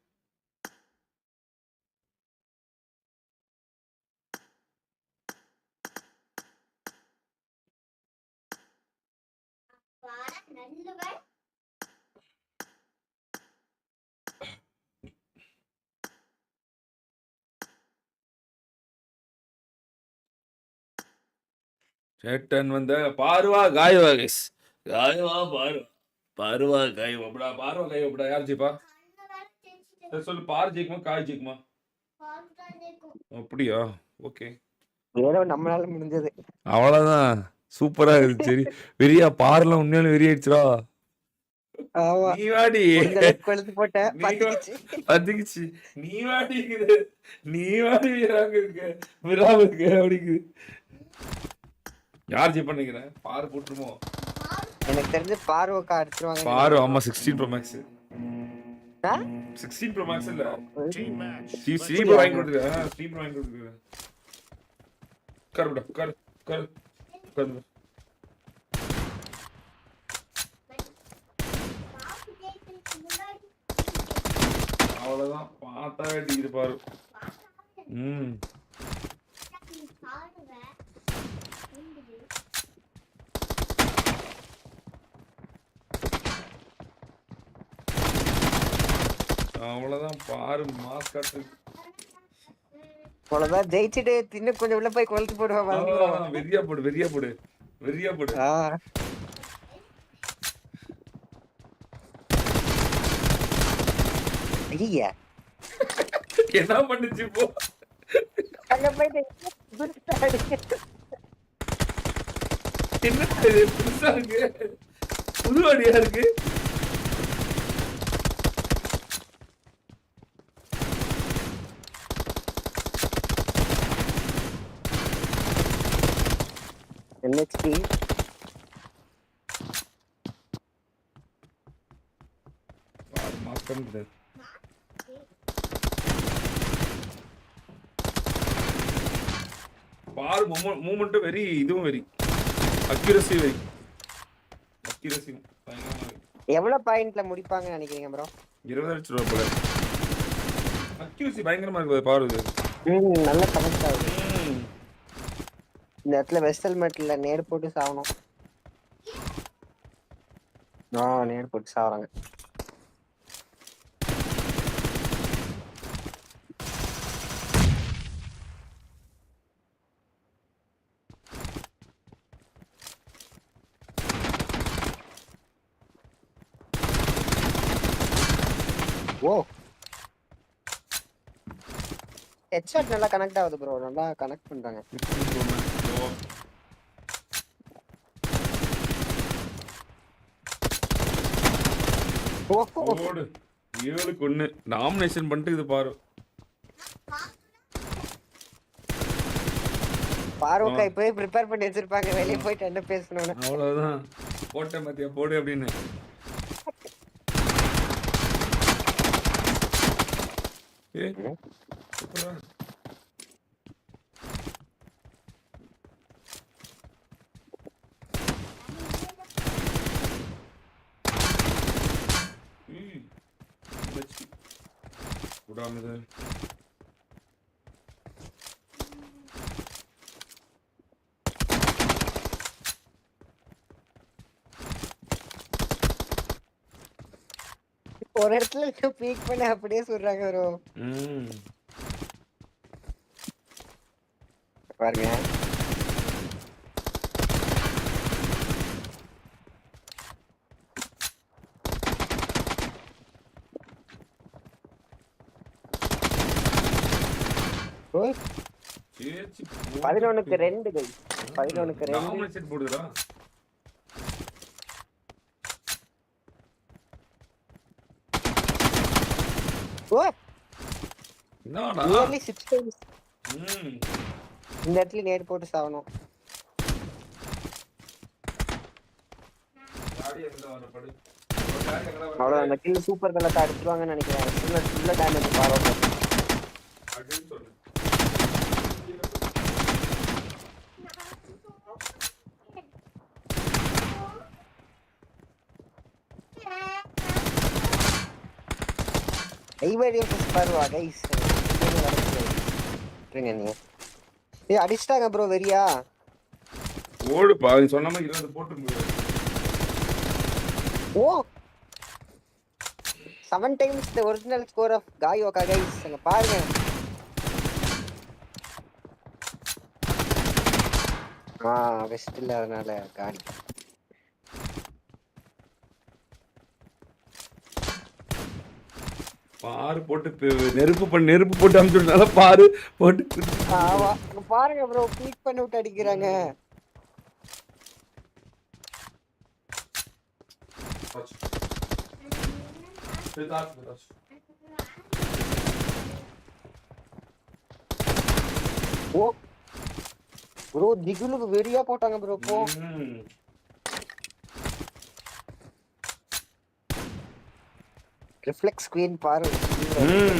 சேட்டன் வந்த பார்வா காயவா கைஸ், பார்வா காயவாடா யார் ஜெயிப்பா? சொல்லு, பார் ஜெயிக்குமா காய் ஜெயிக்குமா? அப்படியா? ஓகே ஏதோ நம்மளால முடிஞ்சது. அவ்வளவுதான், சூப்பரா இருக்கு. சரி வெறியா பார்லாம் உண்மையாலும் வெறி ஆயிடுச்சுடா. நீ வாடி கொழுத்து போட்ட பத்திக்குச்சு, நீ வாடி விராம இருக்கு அப்படிங்குது. யார் ஜெயிப்பா நினைக்கிறேன்? பாரு போட்டுருமோ? எனக்கு தெரிஞ்சு பார்வக்கா அடிச்சிருவாங்க. பாரு ஆமா 16 Pro Max 16 Pro Max இல்ல ஸ்ட்ரீம் வாங்கி கொடுத்துருக்கேன். ஸ்ட்ரீம் வாங்கி கொடுத்துருக்கேன். கர் அவ்வளவுதான், பார்த்தா அடிக்குது பாரு. அவ்வளவுதான் பாரு, மாஸ் காட்டு. அவ்வளவுதான், ஜெயிச்சுட்டு இன்னும் கொஞ்சம் உள்ள போய் கொளுத்து போடுவாங்க. வெறியா போடு. ஐயா என்ன பண்ணுச்சு போ? அங்க போயிட்டு என்ன புதுசா இருக்கு, புது அடியா இருக்கு. NXT பாரு மூமெண்ட் வெரி, இதுவும் வெரி அக்யூரசி எவ்வளவு பாயிண்ட்ல முடிப்பாங்கன்னு நினைக்கிறீங்க ப்ரோ? 20 லட்சம் போல. அக்யூரசி பயங்கரமா இருக்கு பாரு. நல்ல கமெண்ட் ஆகுது. இந்த இடத்துல வெஸ்டல் மெட்ல நேர் போட்டு சாவணும். நேர் போட்டு சாவறாங்க. ஓ ஹெட்ஷாட் நல்லா கனெக்ட் ஆகுது ப்ரோ, நல்லா கனெக்ட் பண்றாங்க. ஓடு 7-1 நாமினேஷன் பண்ணிட்டு இது பாரு. பார்வக்கா இப்பவே ப்ரிப்பேர் பண்ணி வச்சிருப்பாங்க, வெளியே போயிட்டு என்ன பேசணும்னு. அவ்வளவுதான், போட்ட மத்தியா போடு அப்படின்னு. விடாமது. ஒரு இடத்துல பீக் பண்ண அப்படியே சொல்றாங்க ப்ரோ. பாருங்க ப்ரோ 11க்கு 2 கை 11க்கு 2 நார்மல் செட் போடுடா. ஓ என்னடா nearly 6 times ம் இந்த இடத்துல நேட் போட்டு சாவணும். யாடி எங்க வர படு யாடி எங்க வர அவ்வளவு அந்த கில் சூப்பர் கல்லத்தை அடிச்சிருவாங்கன்னு நினைக்கிறேன். ஃபுல்ல டேமேஜ் பாரோட அப்படின்னு சொல்லு. ஐவேடியம் ஃபர்ஸ்ட் பாருவா गाइस. ட்ரிங்க நீ ஏய் அடிச்சிட்டாங்க ப்ரோ வெரியா. ஓடுப்பா நீ சொன்ன மாதிரி 20 போட்டு ஓ 7 times the original score of Gaioka guys. அங்க பாருங்க. வெஸ்ட் இல்ல அதனால காடி. பாரு போட்டு நெருப்பு போட்டு அமுச்சுனால பாரு போட்டு ஆமா பாருங்க ப்ரோ பீக் பண்ணி விட்டு அடிக்கிறாங்க. ஓ ப்ரோ திகுலுக்கு வெறியா போட்டாங்க ப்ரோ. போ ரிஃப்ளெக்ஸ் குயின் பாரு.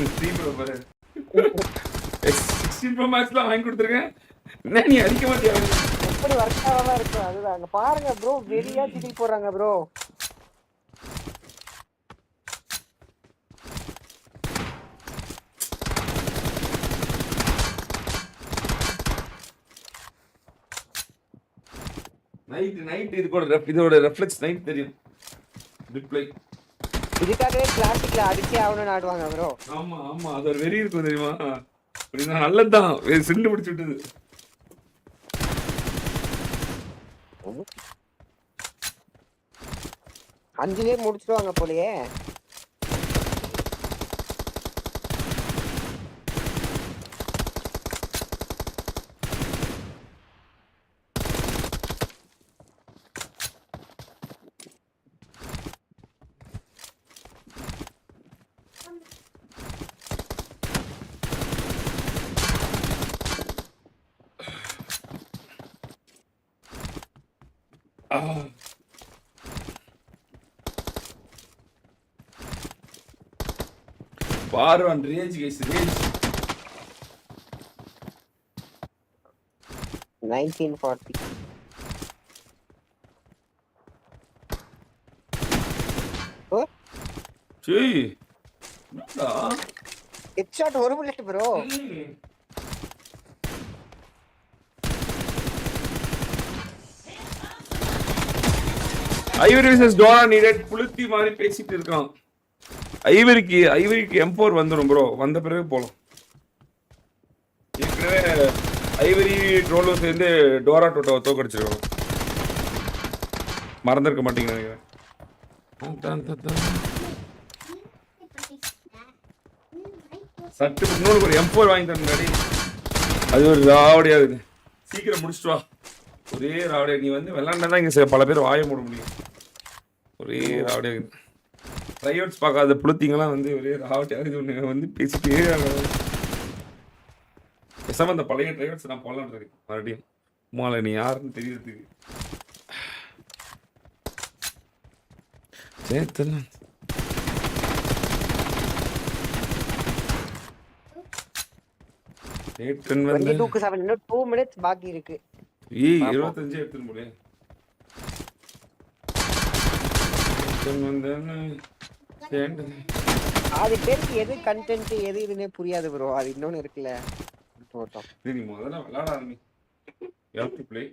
ஸ்ட்ரீம் ப்ரோ பாரு 16 ப்ரோ மேக்ஸ்லாம் வாங்கி கொடுத்துருக்கேன். என்ன நீ அடிக்க மாட்டியா? எப்படி வர்க் ஆகாம இருக்கு அதுதான். அங்க பாருங்க ப்ரோ வெறியா திகில் போடுறாங்க ப்ரோ. நைட் இதோட ரெஃப்ளெக்ஸ் நைட் தெரியும் டிஸ்ப்ளே. இதுக்காகவே கிளாசிக்ல அடிச்சே ஆகணும்னு ஆடுவாங்க ப்ரோ. ஆமா ஆமா அது ஒரு வெறி இருக்கும் தெரியுமா? அப்படின்னா நல்லதுதான். சிண்டு பிடிச்சி விட்டது. அஞ்சுலயே முடிச்சிடுவாங்க போலயே. பாரு on rage guys rage 1940 ஓ சீ என்னடா ஹெட்ஷாட் ஒரு புல்லட் ப்ரோ. ஐவரி விசஸ் டோரா நீடட் புளுத்தி மாதிரி பேசிட்டு இருக்கான். ஐவரிக்கு M4 வந்துடும் ப்ரோ. வந்த பிறகு போலாம். ஏற்கனவே ஐவரி ட்ரோலோ சேர்ந்து டோரா டோட்டோவை தோக்கடிச்சிருக்கோம். மறந்துருக்க மாட்டீங்க நினைக்கிறேன். சட்டு இன்னொரு ஒரு M4 வாங்கி தர முன்னாடி அது ஒரு ராவடியா இருக்குது. சீக்கிரம் முடிச்சுட்டு வா. ஒரே ராவடியா நீ வந்து விளாண்டா தான் இங்கே பல பேர் வாய மூட முடியும். ஒரே ராவடியா இருக்குது. ட்ரைஅவுட்ஸ் பார்க்காத புளுத்திங்கெல்லாம் வந்து ஒரே ராவடியாக இது ஒன்று வந்து பேசிட்டே பேசாம அந்த பழைய ட்ரைஅவுட்ஸ் நான் போடலான்னு இருக்கேன் மறுபடியும். மாலை நீ யாருன்னு தெரியறதுக்கு சேர்த்தலாம். வந்து 2 minutes பாக்கி இருக்கு. 25 எடுத்துன்னு போலே. அது பேருக்கு எது கண்டென்ட் எது இதுன்னே புரியாது ப்ரோ. அது இன்னொன்னு இருக்குல்ல. போட்டோம். நீ முதல்ல விளையாட ஆரம்பி. You have to play.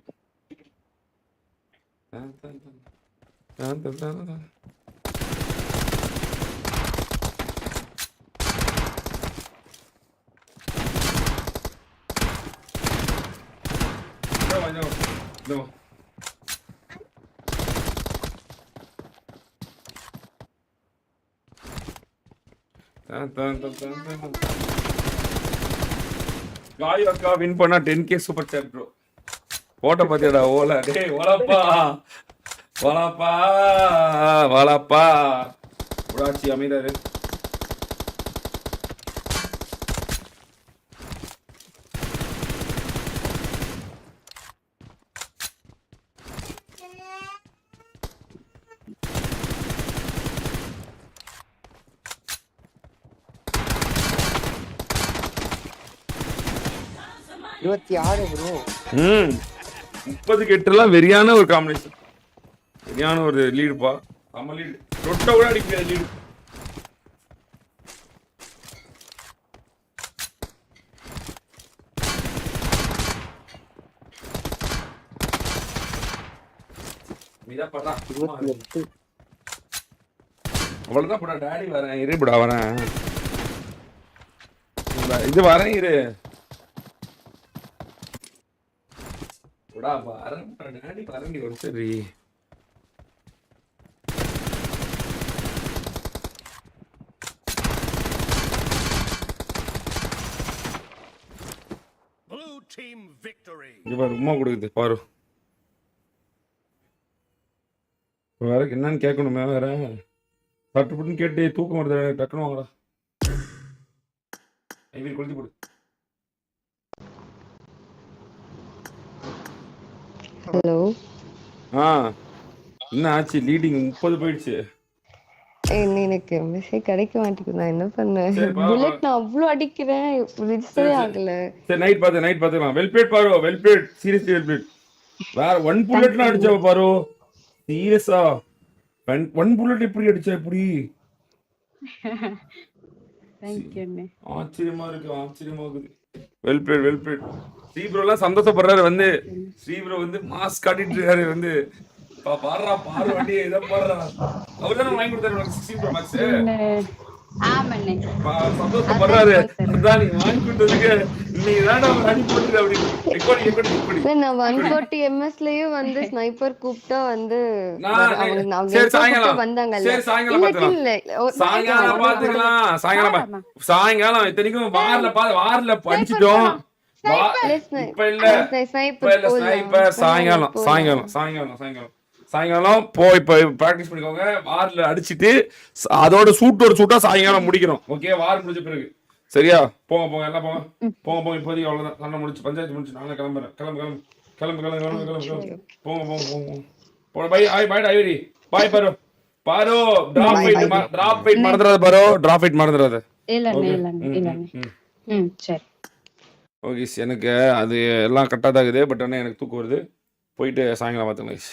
No. காய் அக்கா வின் பண்ணா 10k சூப்பர் சாட் ப்ரோ. போட்ட பாத்தியாடா ஓல. டேய் வாளாப்பா. வாளாப்பா. வாளாப்பா. உடாச்சி அமைதாரு. ப்ரோ 30-8 வெறியான ஒரு காம்பினேஷன். வெறியான ஒரு லீடுப்பா. நம்ம லீடு ரொட்ட கூட அடிக்கிற லீடு. அவ்வளவுதான் போடா டாடி வரேன் இருபடா வரேன். இது வரேன் இரு. டாடி வரேன் ஒரு சரி. உமா கொடுக்குது பாரு. வேற என்னன்னு கேட்கணுமே வேற. பட்டு புட்டுன்னு கேட்டு தூக்கம் வருது டக்குன்னு வாங்கடா. ஐவி கொளுத்தி போடு. ஹலோ. என்ன ஆச்சு? லீடிங் 30 போயிடுச்சு. எனக்கு மெசேஜ் கிடைக்க மாட்டேங்குது. நான் என்ன பண்ணேன்? புல்லட் நான் அவ்வளவு அடிக்கிறேன், ரிஜிஸ்டரே ஆகல. சரி நைட் பாத்துக்கலாம். வெல் பிளேட் பாரு. Well plate. Seriously well plate. வேற 1 புல்லட்லாம் அடிச்சா பாரு. சீரியஸா 1 புல்லட் எப்படி அடிச்சா எப்படி? Thank you அண்ணே. ஆச்சரியமா இருக்குது. Well plate. ஸ்ரீப்ரோலாம் சந்தோஷப்படுறாரு வந்து. ஸ்ரீப்ரோ வந்து மாஸ் காட்டிட்டு இருக்காரு வந்து. பாருடா பாரு வண்டி இத பாருடா. அவர்தான் வாங்கி கொடுத்தாரு உனக்கு 16 Pro Max. ஆமாண்ணே. சந்தோஷப்படுறாரு. அதான் நீ வாங்கி கொடுத்ததுக்கு இன்னைக்கு தான் நான் அடி போட்டுது அப்படி. ரெக்கார்டிங் நான் 140 ms-லயும் வந்து ஸ்னைப்பர் கூப்டா வந்து சரி சாயங்காலம் வந்தாங்க. சரி சாயங்காலம் பாத்துக்கலாம். சாயங்காலம் இத்தனைக்கும் வார்ல படிச்சிட்டோம். இப்ப இல்ல ஸ்னைப்பர் சாயங்காலம் போய் இப்ப பிராக்டிஸ் பண்ணிக்கோங்க. வார்ல அடிச்சிட்டு அதோட சூட்டா சாயங்காலம் முடிக்கிறோம். ஓகே வார் முடிஞ்ச பிறகு சரியா? போங்க எல்லாம் போங்க. இப்போதைக்கு அவ்வளவுதான். சண்டை முடிச்சு பஞ்சாயத்து முடிச்சு நானே கிளம்புறேன். கிளம்பு. போங்க. By Ivory. பாய் பாரு. டிராப் ஃபைட் மறந்துடாத. இல்ல. சரி. ஓகே எனக்கு அது எல்லாம் கரெக்டாக தான் இருக்குது. பட் ஆனால் எனக்கு தூக்கம் வருது. போயிட்டு சாயங்காலம் பார்த்துக்கலாம்.